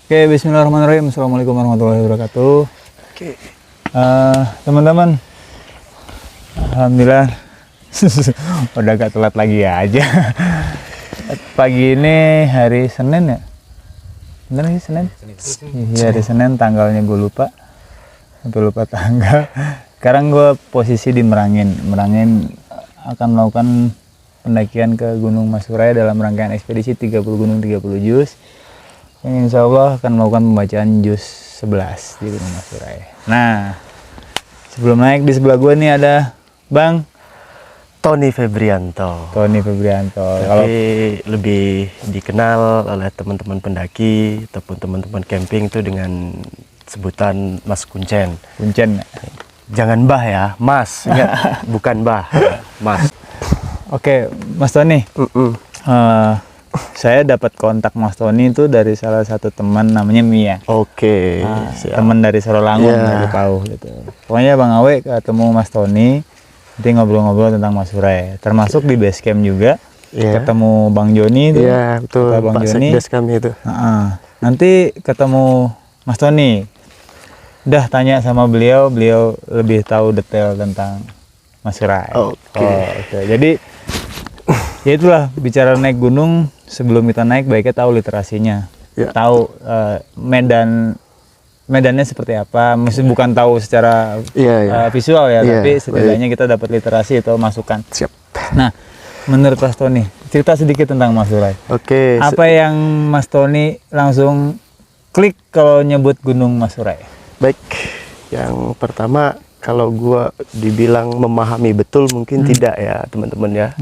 Oke, bismillahirrahmanirrahim. Assalamualaikum warahmatullahi wabarakatuh. Oke. Teman-teman, alhamdulillah udah gak telat lagi aja. Pagi ini hari Senin ya? Bener sih Senin? Iya, hari Senin, tanggalnya gue lupa. Sampai lupa tanggal. Sekarang gue posisi di Merangin. Merangin akan melakukan pendakian ke Gunung Masurai dalam rangkaian ekspedisi 30 gunung 30 juz. Yang insya Allah akan melakukan pembacaan juz 11 di Gunung Masurai. Nah, sebelum naik di sebelah gue nih ada Bang Tony Febrianto. Kalau lebih dikenal oleh teman-teman pendaki ataupun teman-teman camping itu dengan sebutan Mas Kuncen. Kuncen. Jangan Mbah ya, Mas. Ingat, bukan Mbah, Mas. Oke, Mas Tony. Saya dapat kontak Mas Tony itu dari salah satu teman namanya Mia. Oke. Teman dari Sorolangun, yeah. Tahu gitu. Pokoknya Bang Awe ketemu Mas Tony, nanti ngobrol-ngobrol tentang Masurai. Termasuk di base camp juga. Yeah. Ketemu Bang Joni itu. Iya, yeah, betul. Bang Joni. Base camp itu. Nanti ketemu Mas Tony. Udah tanya sama beliau lebih tahu detail tentang Masurai. Oke. Jadi ya itulah, bicara naik gunung, sebelum kita naik baiknya tahu literasinya, tahu medannya seperti apa. Mesti bukan tahu secara visual ya, tapi setidaknya kita dapat literasi atau masukan. Siap. Nah, menurut Mas Tony, cerita sedikit tentang Masurai. Oke. Apa yang Mas Tony langsung klik kalau nyebut Gunung Masurai? Baik, yang pertama kalau gua dibilang memahami betul mungkin tidak ya teman-teman ya.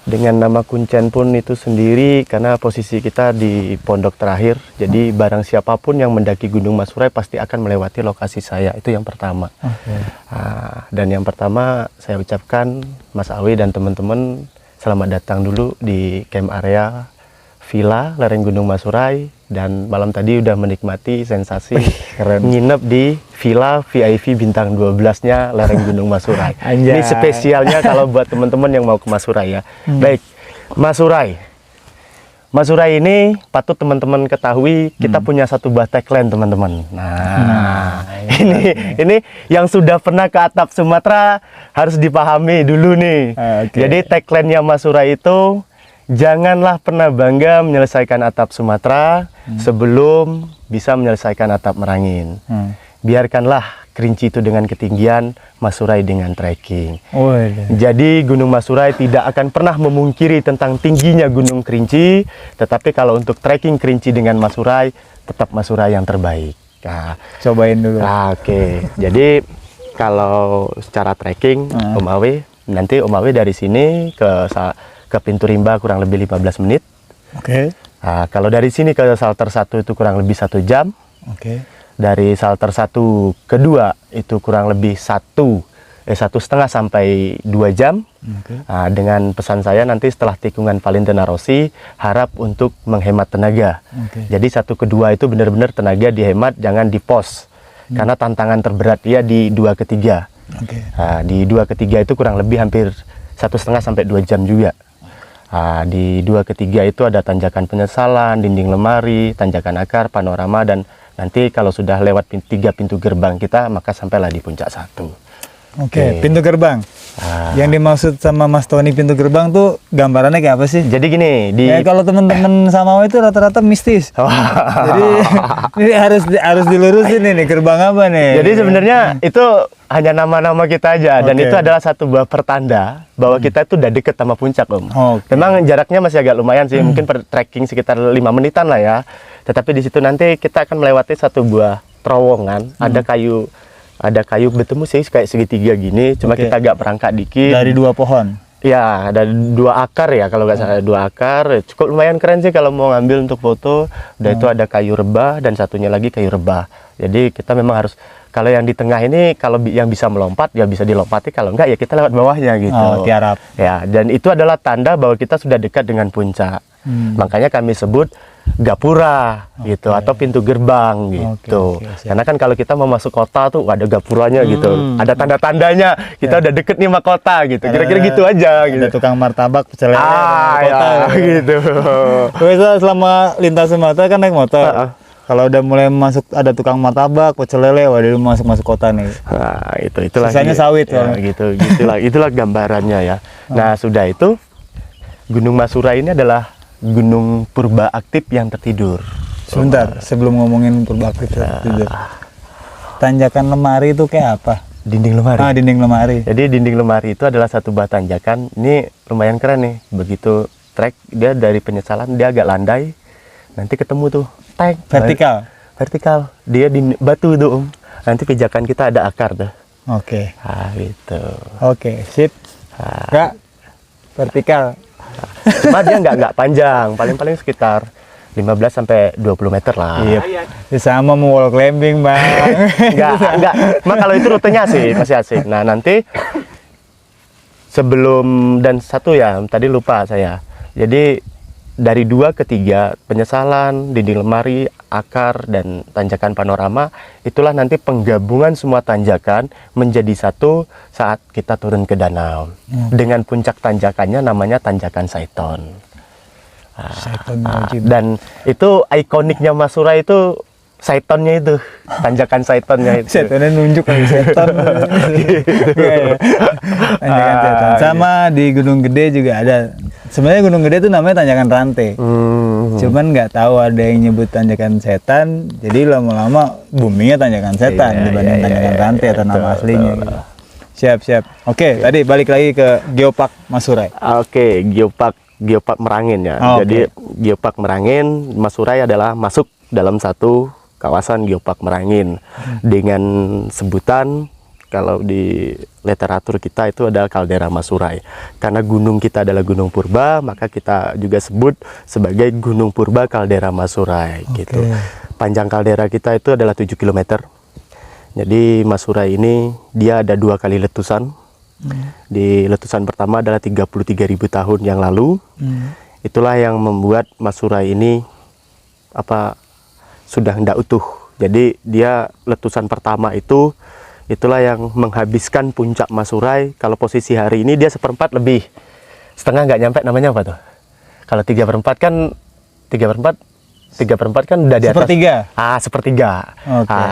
Dengan nama Kuncen pun itu sendiri karena posisi kita di pondok terakhir, jadi barang siapapun yang mendaki Gunung Masurai pasti akan melewati lokasi saya, itu yang pertama. Dan yang pertama saya ucapkan Mas Awi dan teman-teman selamat datang dulu di camp area Villa lereng Gunung Masurai, dan malam tadi udah menikmati sensasi nginep di Villa VIP bintang 12-nya lereng Gunung Masurai. Ini spesialnya kalau buat teman-teman yang mau ke Masurai ya. Baik, Masurai ini patut teman-teman ketahui, kita punya satu buah tagline teman-teman. Nah, ini yang sudah pernah ke atap Sumatera harus dipahami dulu nih. Jadi tagline-nya Masurai itu, janganlah pernah bangga menyelesaikan atap Sumatera sebelum bisa menyelesaikan atap Merangin. Biarkanlah Kerinci itu dengan ketinggian, Masurai dengan trekking. Jadi Gunung Masurai tidak akan pernah memungkiri tentang tingginya Gunung Kerinci, tetapi kalau untuk trekking Kerinci dengan Masurai, tetap Masurai yang terbaik. Nah, cobain dulu. Oke. Jadi kalau secara trekking, Om Awe, nanti Om Awe dari sini ke pintu rimba kurang lebih 15 menit. Nah, kalau dari sini ke shelter 1 itu kurang lebih 1 jam. Dari shelter 1 ke 2 itu kurang lebih 1,5 sampai 2 jam. Nah, dengan pesan saya nanti setelah tikungan Valentino Rossi, harap untuk menghemat tenaga. Jadi 1 ke 2 itu benar-benar tenaga dihemat, jangan di pos. Karena tantangan terberat dia di 2 ke 3. Nah, di 2 ke 3 itu kurang lebih hampir 1,5 sampai 2 jam juga. Di 2 ke 3 itu ada tanjakan penyesalan, dinding lemari, tanjakan akar, panorama, dan nanti kalau sudah lewat 3 pintu gerbang kita, maka sampailah di puncak 1. Pintu gerbang. Yang dimaksud sama Mas Tony pintu gerbang tuh gambarannya kayak apa sih? Jadi gini, kalau teman-teman sama itu rata-rata mistis. Jadi ini harus dilurusin ini gerbang apa nih? Jadi sebenarnya itu hanya nama-nama kita aja, dan itu adalah satu buah pertanda bahwa kita itu udah deket sama puncak, Om. Memang jaraknya masih agak lumayan sih, mungkin per trekking sekitar 5 menitan lah ya. Tetapi di situ nanti kita akan melewati satu buah terowongan, ada kayu bertemu sih kayak segitiga gini, cuma kita agak berangkat dikit. Dari 2 pohon. Ya, ada 2 akar ya, kalau nggak salah 2 akar. Cukup lumayan keren sih kalau mau ngambil untuk foto. Udah itu ada kayu rebah dan satunya lagi kayu rebah. Jadi kita memang harus, kalau yang di tengah ini kalau yang bisa melompat ya bisa dilompati, kalau enggak ya kita lewat bawahnya gitu. Tiarap. Ya, dan itu adalah tanda bahwa kita sudah dekat dengan puncak. Makanya kami sebut gapura gitu, atau pintu gerbang gitu. Karena kan kalau kita mau masuk kota tuh ada gapuranya gitu, ada tanda-tandanya kita udah deket nih sama kota gitu. Kira-kira gitu aja gitu. Ada tukang martabak pecel lele kota gitu. Biasa selama lintas Sumatera kan naik motor. Kalau udah mulai masuk ada tukang martabak, pecel lele, wah dia masuk kota nih. Nah, itulah. Sisanya sawit ya, gitu, itulah gambarannya ya. Nah, sudah itu Gunung Masurai ini adalah gunung purba aktif yang tertidur. Sebentar, sebelum ngomongin purba aktif tertidur. Tanjakan Lemari itu kayak apa? Dinding lemari. Dinding lemari. Jadi dinding lemari itu adalah satu buah tanjakan. Ini lumayan keren nih. Begitu trek dia dari Penyesalan dia agak landai. Nanti ketemu tuh tank Vertikal. Vertikal. Dia di batu tuh Nanti pijakan kita ada akar tuh. Oke. Nah, gitu. Oke, sip. Enggak vertikal. Cuma dia nggak panjang. Paling sekitar 15 sampai 20 meter lah. Iya. Sama mau wall climbing, Bang. Enggak. Cuma kalau itu rutenya sih masih asik. Nah, nanti sebelum dan satu ya, tadi lupa saya. Jadi dari 2 ke 3, Penyesalan, Dinding Lemari, Akar, dan Tanjakan Panorama, itulah nanti penggabungan semua tanjakan menjadi satu saat kita turun ke danau. Dengan puncak tanjakannya namanya Tanjakan Saiton. Dan itu ikoniknya Masurai itu Saitonnya itu, tanjakan Saitonnya itu. Saitonnya nunjuk lagi Saiton. Tanjakan Saiton. Sama di Gunung Gede juga ada. Sebenarnya Gunung Gede itu namanya Tanjakan Rantai. Cuman nggak tahu ada yang nyebut Tanjakan Setan. Jadi lama-lama boomingnya Tanjakan Setan dibanding Tanjakan Rantai atau nama aslinya. Gitu. Siap. Oke, tadi balik lagi ke Geopark Masurai. Oke, Geopark Merangin ya. Jadi Geopark Merangin, Masurai adalah masuk dalam satu kawasan Geopark Merangin dengan sebutan kalau di literatur kita itu adalah kaldera Masurai. Karena gunung kita adalah gunung purba, maka kita juga sebut sebagai Gunung Purba Kaldera Masurai gitu. Panjang kaldera kita itu adalah 7 km. Jadi Masurai ini dia ada 2 kali letusan. Di letusan pertama adalah 33.000 tahun yang lalu. Itulah yang membuat Masurai ini sudah tidak utuh. Jadi dia letusan pertama itulah yang menghabiskan puncak Masurai. Kalau posisi hari ini dia 1/4 lebih, setengah nggak nyampe, namanya apa tuh? Kalau 3/4 kan 3/4 kan udah di atas. 1/3.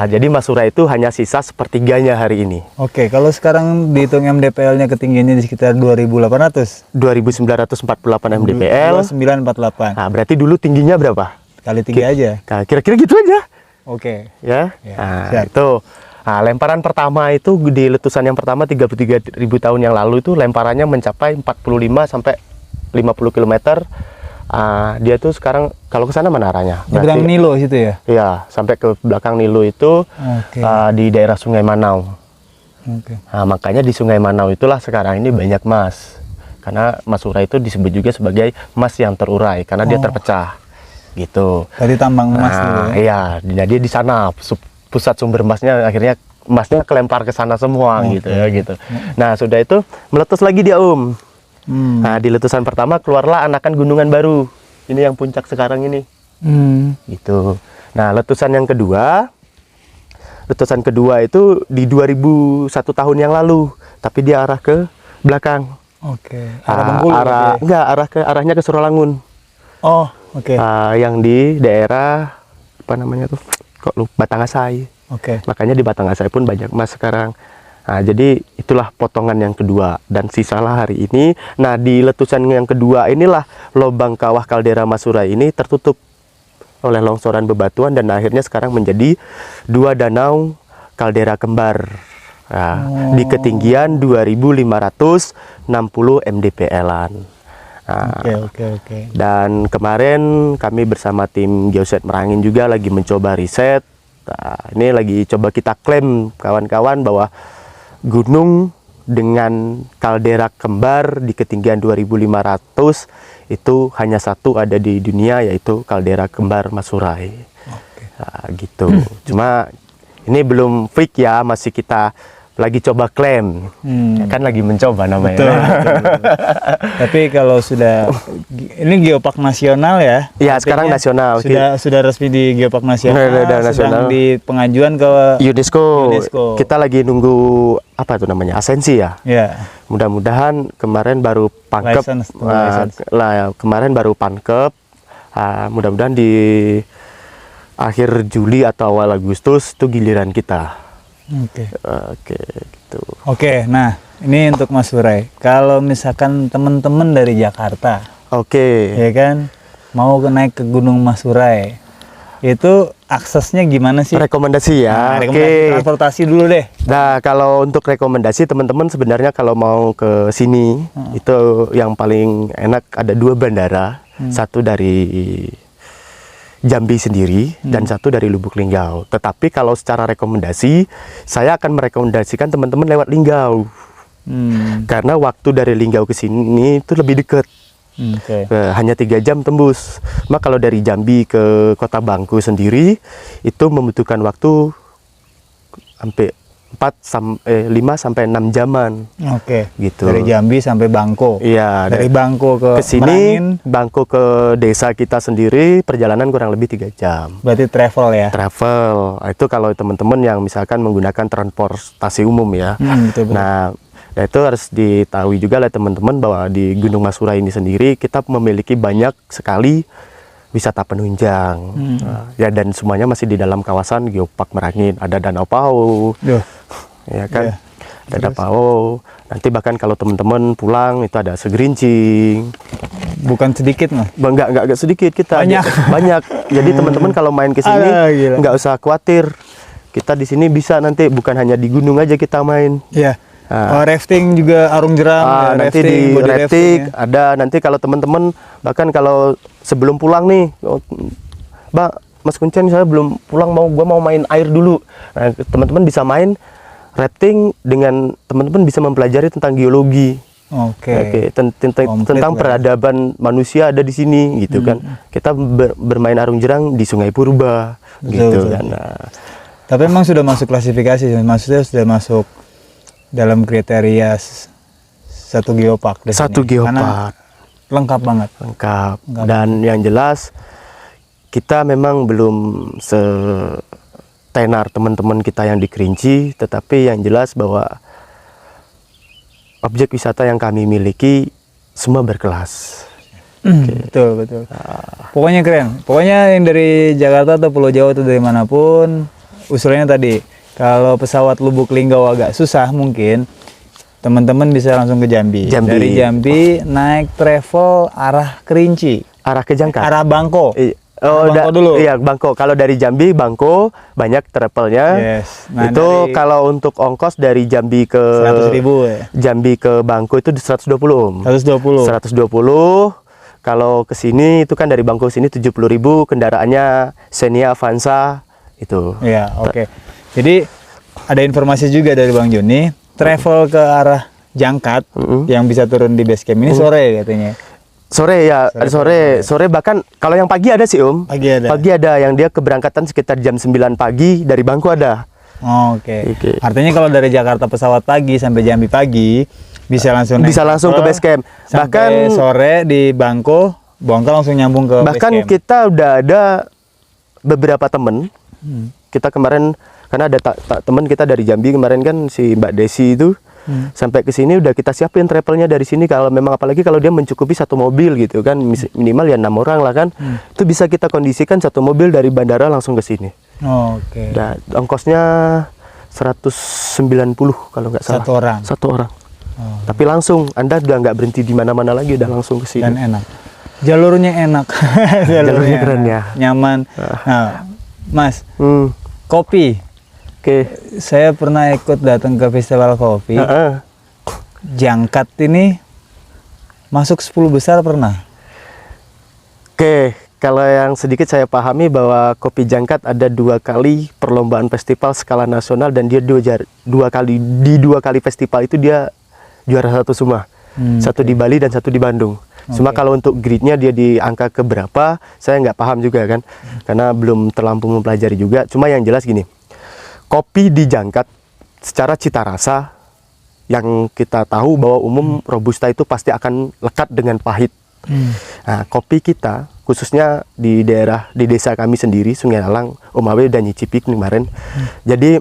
Jadi Masurai itu hanya sisa 1/3-nya hari ini. Oke, kalau sekarang dihitung MDPL-nya ketinggiannya di sekitar 2.800. 2.948 MDPL. 2.948. Nah, berarti dulu tingginya berapa? Kali 3 aja. Nah, kira-kira gitu aja. Oke. Ya. Nah, itu. Nah, lemparan pertama itu di letusan yang pertama 33.000 tahun yang lalu itu lemparannya mencapai 45 sampai 50 km. Dia tuh sekarang kalau ke sana mana arahnya? Nyebrang Nilo situ ya? Iya, sampai ke belakang Nilo itu di daerah Sungai Manau. Nah, makanya di Sungai Manau itulah sekarang ini banyak emas. Karena Masurai itu disebut juga sebagai emas yang terurai karena dia terpecah. Gitu. Tadi tambang emas dulu ya? Iya, jadi di sana pusat sumber emasnya, akhirnya emasnya kelempar ke sana semua gitu ya gitu. Nah, sudah itu meletus lagi dia Nah, di letusan pertama keluarlah anakan gunungan baru. Ini yang puncak sekarang ini. Gitu. Nah, letusan kedua itu di 2001 tahun yang lalu, tapi dia arah ke belakang. Arahnya ke Suralangun. Yang di daerah apa namanya tuh? Batangasai. Makanya di Batangasai pun banyak emas sekarang. Nah, jadi itulah potongan yang kedua dan sisalah hari ini. Nah, di letusan yang kedua inilah lubang kawah kaldera Masurai ini tertutup oleh longsoran bebatuan dan akhirnya sekarang menjadi 2 danau kaldera kembar. Nah, di ketinggian 2.560 mdpl-an. Nah, dan kemarin kami bersama tim Geoset Merangin juga lagi mencoba riset. Nah, ini lagi coba kita klaim kawan-kawan bahwa gunung dengan kaldera kembar di ketinggian 2.500 itu hanya satu ada di dunia, yaitu kaldera kembar Masurai. Nah, gitu. Cuma ini belum fix ya, masih kita lagi coba klaim, kan lagi mencoba namanya. Betul. Tapi kalau sudah ini Geopark Nasional ya? Iya, sekarang nasional. Sudah resmi di Geopark Nasional. Sedang di pengajuan ke UNESCO. Kita lagi nunggu apa itu namanya, asensi ya? Iya. Mudah-mudahan kemarin baru pangkep. Kemarin baru pangkep. Mudah-mudahan di akhir Juli atau awal Agustus itu giliran kita. Oke. Oke, gitu. Oke, nah ini untuk Mas Surai. Kalau misalkan teman-teman dari Jakarta, Oke. ya kan, mau naik ke Gunung Mas Surai, itu aksesnya gimana sih? Rekomendasi Nah, ya. rekomendasi transportasi dulu deh. Nah, kalau untuk rekomendasi teman-teman sebenarnya kalau mau ke sini itu yang paling enak ada 2 bandara, satu dari Jambi sendiri dan satu dari Lubuk Linggau. Tetapi kalau secara rekomendasi, saya akan merekomendasikan teman-teman lewat Linggau. Karena waktu dari Linggau ke sini itu lebih dekat. Oke. Hanya 3 jam tembus. Maka kalau dari Jambi ke Kota Bangko sendiri itu membutuhkan waktu sampai 5 sampai 6 jaman. Oke. Gitu. Dari Jambi sampai Bangko. Iya, Dari Bangko ke sini Merangin, Bangko ke desa kita sendiri perjalanan kurang lebih 3 jam. berarti travel ya. Travel. Itu kalau teman-teman yang misalkan menggunakan transportasi umum ya. Betul, betul. Nah, itu harus diketahui juga oleh teman-teman bahwa di Gunung Mas Surai ini sendiri kita memiliki banyak sekali wisata penunjang. Nah, ya dan semuanya masih di dalam kawasan Geopark Merangin. Ada Danau Pau. Duh. Ya kan? Iya. Ada Danau Pau. Nanti bahkan kalau teman-teman pulang itu ada Segerincing. Bukan sedikit mah. Enggak sedikit kita. Banyak. Banyak. Jadi teman-teman kalau main ke sini Alah, gila. nggak usah khawatir. Kita di sini bisa nanti bukan hanya di gunung aja kita main. Iya. Nah. Rafting juga Arung Jeram, ya, Nanti di body rafting ya. ada nanti kalau teman-teman bahkan kalau sebelum pulang nih, Mbak, Mas Kuncen saya belum pulang gua mau main air dulu. Nah, teman-teman bisa main rafting dengan teman-teman bisa mempelajari tentang geologi. Oke. Tentang Komplit lah. peradaban manusia ada di sini gitu kan. Kita bermain arung jeram di Sungai Purba gitu betul. kan. Nah, Tapi emang sudah masuk klasifikasi, maksudnya sudah masuk dalam kriteria satu geopark di satu sini. Karena geopark lengkap banget. lengkap. Dan yang jelas kita memang belum setenar teman-teman kita yang di Kerinci, tetapi yang jelas bahwa objek wisata yang kami miliki semua berkelas. Betul, betul. Pokoknya keren. Pokoknya yang dari Jakarta atau Pulau Jawa atau dari manapun, usulannya tadi, kalau pesawat Lubuk Linggau agak susah mungkin, teman-teman bisa langsung ke Jambi. Dari Jambi naik travel arah Kerinci. Arah ke Jangkar. Arah Bangko. Bangko dulu. Iya, Bangko. Kalau dari Jambi, Bangko banyak travelnya. Yes. Nah, itu dari kalau untuk ongkos dari Jambi ke 100.000 ya. Jambi ke Bangko itu 120 Om. 120. 120. Kalau ke sini itu kan dari Bangko ke sini 70.000, kendaraannya Xenia Avanza itu. Iya, oke. Jadi ada informasi juga dari Bang Joni, travel ke arah Jangkat yang bisa turun di base camp ini sore katanya. Sore ya, sore bahkan kalau yang pagi ada sih Om. Pagi ada. Pagi ada yang dia keberangkatan sekitar jam 9 pagi dari Bangko ada. Oke. Oke. Artinya kalau dari Jakarta pesawat pagi sampai Jambi pagi bisa langsung naik ke base camp. Bahkan sore di Bangko langsung nyambung ke bahkan base camp. kita udah ada beberapa temen. Kita kemarin karena ada teman kita dari Jambi kemarin kan si Mbak Desi itu sampai ke sini udah kita siapin travelnya dari sini kalau memang apalagi kalau dia mencukupi satu mobil gitu kan minimal ya 6 orang lah kan itu bisa kita kondisikan satu mobil dari bandara langsung ke sini. Oke. Dan ongkosnya 190 kalau nggak salah. Satu orang. Tapi langsung Anda udah nggak berhenti di mana-mana lagi udah langsung ke sini. Dan enak. Jalurnya enak. Jalurnya keren ya. Nyaman. Nah, Mas, kopi. Oke. Saya pernah ikut datang ke festival kopi. Jangkat ini masuk 10 besar pernah. Oke, kalau yang sedikit saya pahami bahwa Kopi Jangkat ada 2 kali perlombaan festival skala nasional dan dia dua kali festival itu dia juara 1 semua. Satu di Bali dan satu di Bandung. Cuma kalau untuk gridnya dia di angka keberapa saya nggak paham juga kan, karena belum terlampau mempelajari juga. Cuma yang jelas gini. Kopi di Jangkat secara cita rasa yang kita tahu bahwa umum Robusta itu pasti akan lekat dengan pahit. Nah, kopi kita khususnya di desa kami sendiri Sungai Alang, Omawe dan Nyicipik kemarin. Jadi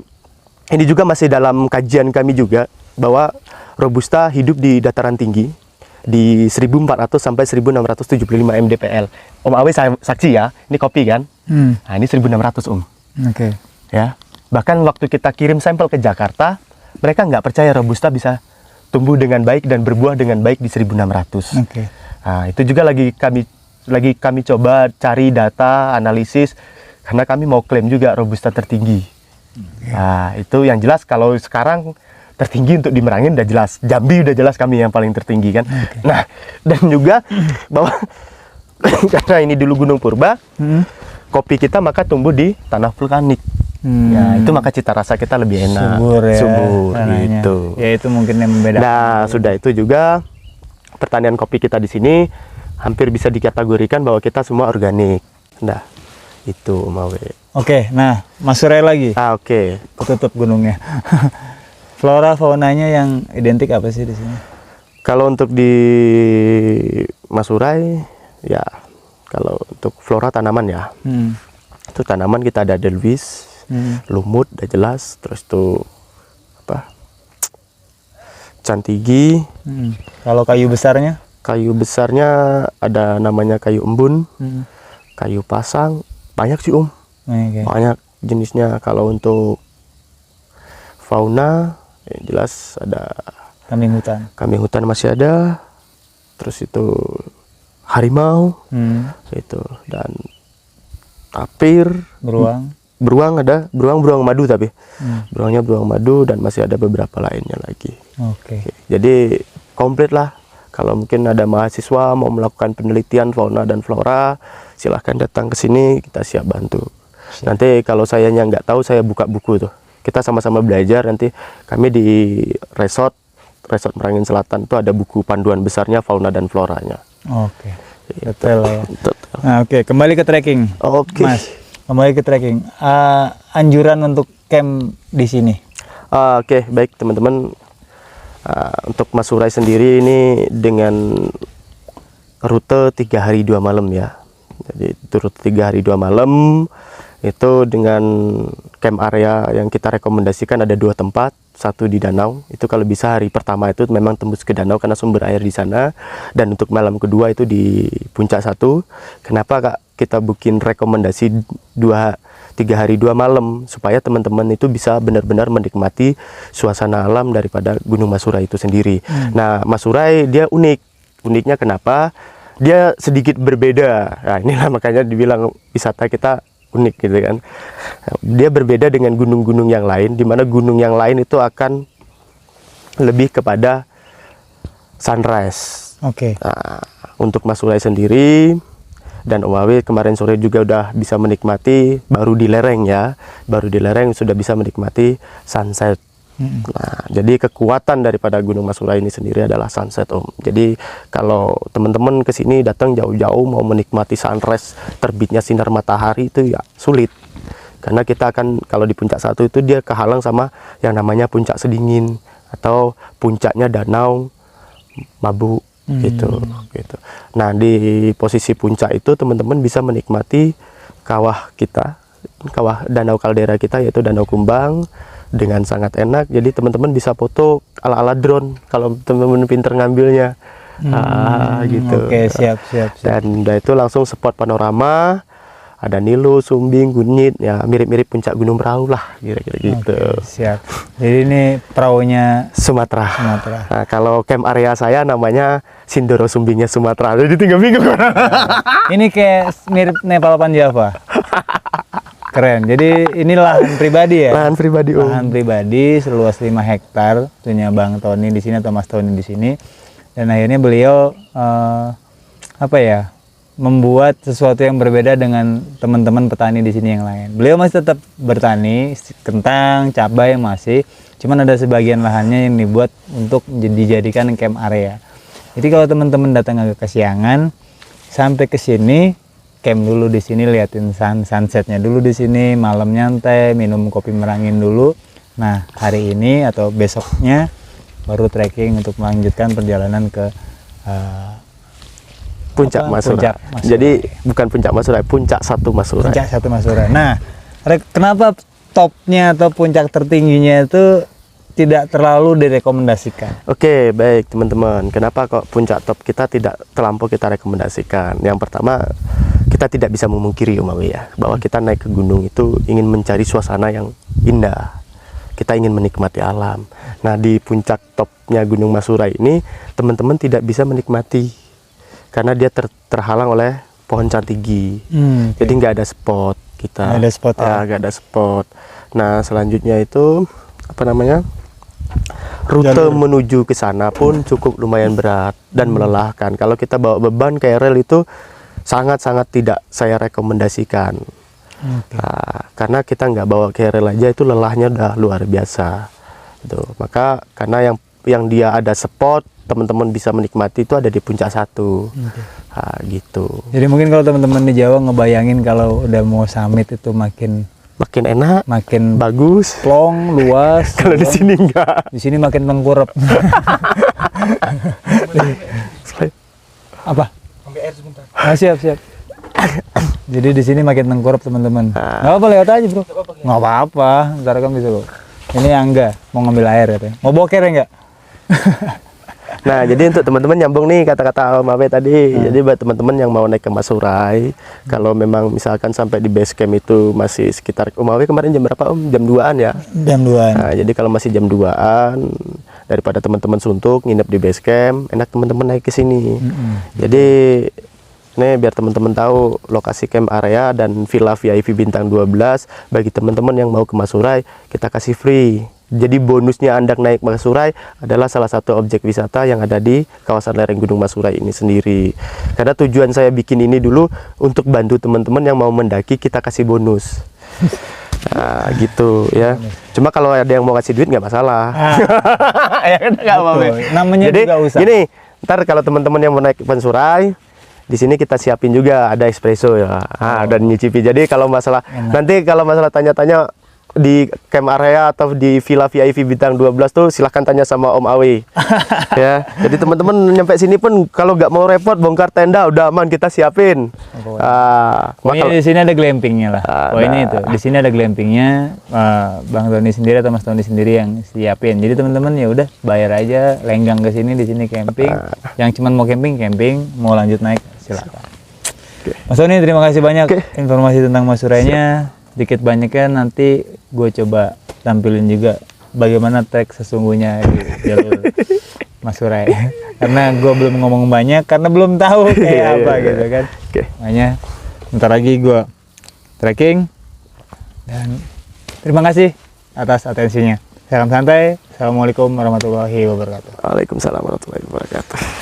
ini juga masih dalam kajian kami juga bahwa Robusta hidup di dataran tinggi di 1400 sampai 1675 mdpl. Om Awe saksi ya, ini kopi kan? Nah ini 1600 Om. Oke. Ya, bahkan waktu kita kirim sampel ke Jakarta, mereka nggak percaya Robusta bisa tumbuh dengan baik dan berbuah dengan baik di 1600. Oke. Nah itu juga lagi kami coba cari data, analisis, karena kami mau klaim juga Robusta tertinggi. Nah itu yang jelas kalau sekarang tertinggi untuk di Merangin udah jelas, Jambi udah jelas kami yang paling tertinggi kan. Nah dan juga bahwa karena ini dulu Gunung Purba, kopi kita maka tumbuh di tanah vulkanik. Ya itu maka cita rasa kita lebih enak, subur ya, subur tanahnya. gitu. Ya itu mungkin yang membedakan. Nah sudah itu juga pertanian kopi kita di sini hampir bisa dikategorikan bahwa kita semua organik. Nah itu Mawe. Oke, nah Mas Surai lagi. Oke. Tutup gunungnya. Flora faunanya yang identik apa sih di sini? Kalau untuk di Masurai ya, kalau untuk flora tanaman ya, itu tanaman kita ada delwis, lumut udah jelas, terus tuh apa, cantigi. Kalau kayu besarnya? Kayu besarnya ada namanya kayu embun, kayu pasang, banyak sih Okay. banyak jenisnya. Kalau untuk fauna yang jelas ada kambing hutan masih ada, terus itu harimau itu, dan tapir, beruang ada, beruang madu, tapi beruangnya beruang madu, dan masih ada beberapa lainnya lagi. Oke. Jadi komplit lah. Kalau mungkin ada mahasiswa mau melakukan penelitian fauna dan flora, silahkan datang ke sini, kita siap bantu. Nanti kalau sayanya nggak tahu, saya buka buku tuh, kita sama-sama belajar. Nanti kami di resort Merangin Selatan itu ada buku panduan besarnya fauna dan floranya. Oke. Detail ya. Nah, oke, kembali ke trekking. Mas, kembali ke trekking. Anjuran untuk camp di sini. Oke, baik teman-teman. Untuk Mas Surai sendiri ini dengan rute 3 hari 2 malam ya. Jadi rute 3 hari 2 malam itu dengan camp area yang kita rekomendasikan ada 2 tempat. Satu di danau, itu kalau bisa hari pertama itu memang tembus ke danau karena sumber air di sana, dan untuk malam kedua itu di puncak 1. Kenapa Kak kita bikin rekomendasi 3 hari 2 malam, supaya teman-teman itu bisa benar-benar menikmati suasana alam daripada Gunung Masurai itu sendiri. Nah Masurai dia uniknya kenapa? Dia sedikit berbeda. Nah inilah makanya dibilang wisata kita unik gitu kan. Dia berbeda dengan gunung-gunung yang lain, di mana gunung yang lain itu akan lebih kepada sunrise. Oke. Nah, untuk Mas Surai sendiri dan Om Awe kemarin sore juga udah bisa menikmati, baru di lereng ya, baru di lereng sudah bisa menikmati sunset. Nah, jadi kekuatan daripada Gunung Masurai ini sendiri adalah sunset Om. Jadi kalau teman-teman kesini datang jauh-jauh mau menikmati sunrise, terbitnya sinar matahari itu ya sulit. Karena kita akan, kalau di puncak 1 itu dia kehalang sama yang namanya puncak sedingin atau puncaknya danau Mabu gitu. Nah di posisi puncak itu teman-teman bisa menikmati kawah kita, kawah danau kaldera kita yaitu Danau Kumbang, dengan sangat enak. Jadi teman-teman bisa foto ala-ala drone kalau teman-teman pinter ngambilnya. Gitu. Oke, siap. Dan udah itu langsung spot panorama, ada Nilu, Sumbing, Gunit, ya mirip-mirip puncak Gunung Prau lah, kira-kira gitu. Oke, siap. Jadi ini perahunya Sumatera. Nah, kalau camp area saya namanya Sindoro Sumbingnya Sumatera. Jadi tinggal bingung. Ini kayak mirip Nepal Panjava. Keren. Jadi ini lahan pribadi ya? Lahan pribadi Om. Lahan pribadi seluas 5 hektar punya Bang Tony di sini atau Mas Tony di sini. Dan akhirnya beliau membuat sesuatu yang berbeda dengan teman-teman petani di sini yang lain. Beliau masih tetap bertani kentang, cabai masih, cuman ada sebagian lahannya yang dibuat untuk dijadikan camp area. Jadi kalau teman-teman datang agak kesiangan, sampai ke sini camp dulu di sini, liatin sunsetnya dulu di sini, malam nyantai, minum kopi Merangin dulu. Nah hari ini atau besoknya baru trekking untuk melanjutkan perjalanan ke Puncak Masurai. Jadi bukan Puncak Masurai, Puncak 1 Masurai. Puncak 1 Masurai. Nah, kenapa topnya atau puncak tertingginya itu tidak terlalu direkomendasikan. Oke, baik teman-teman. Kenapa kok puncak top kita tidak terlampau kita rekomendasikan? Yang pertama, kita tidak bisa memungkiri Om Awi ya, bahwa kita naik ke gunung itu ingin mencari suasana yang indah. Kita ingin menikmati alam. Nah, di puncak topnya Gunung Masurai ini, teman-teman tidak bisa menikmati karena dia terhalang oleh pohon cantigi. Jadi nggak ada spot kita. Nggak ada spot ya? Nggak ada spot. Nah, selanjutnya itu apa namanya? Rute Jalur menuju ke sana pun cukup lumayan berat dan melelahkan. Kalau kita bawa beban KRL itu sangat-sangat tidak saya rekomendasikan. Nah, karena kita nggak bawa KRL aja itu lelahnya udah luar biasa. Gitu. Maka karena yang dia ada spot, teman-teman bisa menikmati itu ada di puncak 1. Nah, gitu. Jadi mungkin kalau teman-teman di Jawa ngebayangin kalau udah mau summit itu makin enak, makin bagus, plong, luas. Kalau di sini enggak. Di sini makin tengkurap. Apa? Ambil air sebentar. Siap. Jadi di sini makin tengkurap teman-teman. Nggak apa-apa, lewat aja bro. Nggak apa-apa, ntar kan bisa kok. Ini Angga mau ngambil air katanya. Mau boker ya nggak? Nah, jadi untuk teman-teman nyambung nih kata-kata Om Awe tadi. Jadi buat teman-teman yang mau naik ke Masurai, kalau memang misalkan sampai di base camp itu masih sekitar, Om Awe kemarin jam berapa Om? Jam 2-an ya? Jam 2-an. Nah, jadi kalau masih jam 2-an, daripada teman-teman suntuk nginep di base camp, enak teman-teman naik ke sini. Jadi nih biar teman-teman tahu lokasi camp area dan villa VIP bintang 12 bagi teman-teman yang mau ke Masurai, kita kasih free. Jadi bonusnya Anda naik Masurai adalah salah satu objek wisata yang ada di kawasan lereng Gunung Masurai ini sendiri. Karena tujuan saya bikin ini dulu untuk bantu teman-teman yang mau mendaki, kita kasih bonus. Nah, gitu ya. Cuma kalau ada yang mau kasih duit nggak masalah. Ya kan nggak apa-apa. Namanya jadi, juga usaha. Gini, ntar kalau teman-teman yang mau naik Masurai, di sini kita siapin juga ada espresso ya, dan nyicipi. Jadi kalau masalah nanti kalau masalah tanya-tanya di camp area atau di villa VIP bintang 12 tuh silahkan tanya sama Om Awe. Ya, jadi teman-teman nyampe sini pun kalau nggak mau repot bongkar tenda udah aman kita siapin. Pokoknya di sini ada glampingnya lah. Pokoknya itu di sini ada glampingnya. Bang Tony sendiri atau Mas Tony sendiri yang siapin. Jadi teman-teman ya udah bayar aja, lenggang ke sini, di sini camping. Yang cuman mau camping, mau lanjut naik silakan. Mas Tony terima kasih banyak informasi tentang Masurainya. Dikit banyaknya nanti gue coba tampilin juga bagaimana trek sesungguhnya di jalur Masurai. Karena gue belum ngomong banyak karena belum tahu kayak apa gitu kan. Makanya bentar lagi gue trekking dan terima kasih atas atensinya. Salam santai. Assalamualaikum warahmatullahi wabarakatuh. Waalaikumsalam warahmatullahi wabarakatuh.